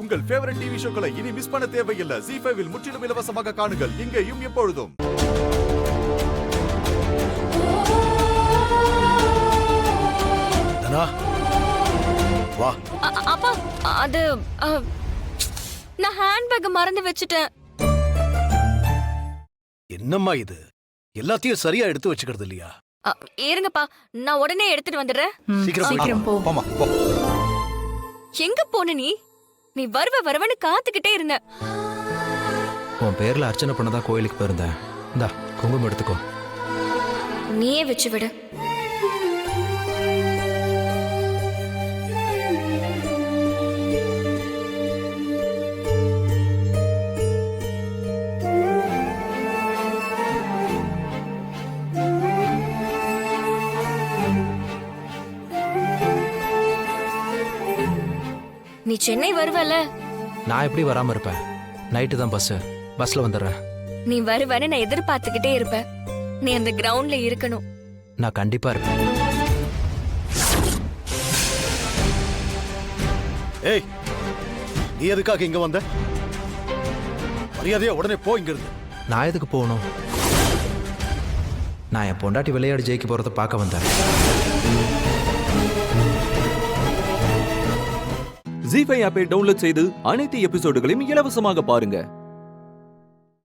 உங்கள் favourite TV ஷோக்களை இனி miss பண்ண தேவையில்லை. ZEE5 இல் முற்றிலும் இலவசமாக காணுங்கள். இங்கேயும் எப்பொழுதும். வா. அப்பா, அது நான் ஹேண்ட்பேக் மறந்து வச்சுட்டேன். என்னம்மா இது? எல்லாத்தையும் சரியா எடுத்து வச்சுக்கிறது இல்லையா? இருங்கப்பா, நான் உடனே எடுத்துட்டு வந்துடுறேன். சீக்கிரம் போ. போமா போ. எங்க போன நீ வருவன்னு காத்துக்கிட்டே இருந்த. உன் பேர்ல அர்ச்சனை பண்ணதான் கோயிலுக்கு போயிருந்தேன். இந்தா குங்குமம் எடுத்துக்கோ. நீயே வச்சு விடு. நீ சென்னை வருவல? நான் எப்படி வராம இருப்பேன்? நைட்டு தான் பஸ்ல வந்துடுறேன். நீ வருவன்னு நான் எதிர்பார்த்துக்கிட்டே இருப்பேன். நீ அந்த கிரவுண்ட்ல இருக்கணும். நான் கண்டிப்பா இருப்பேன். ஏய், நீ எதுக்காக இங்க வந்த? மரியாதையா உடனே போ இங்க இருந்து. நான் எதுக்கு போகணும்? நான் என் பொண்டாட்டி விளையாடி ஜெயிக்க போறத பார்க்க வந்தேன். ZEE5 ஆப்பை டவுன்லோட் செய்து அனைத்து எபிசோடுகளையும் இலவசமாக பாருங்க.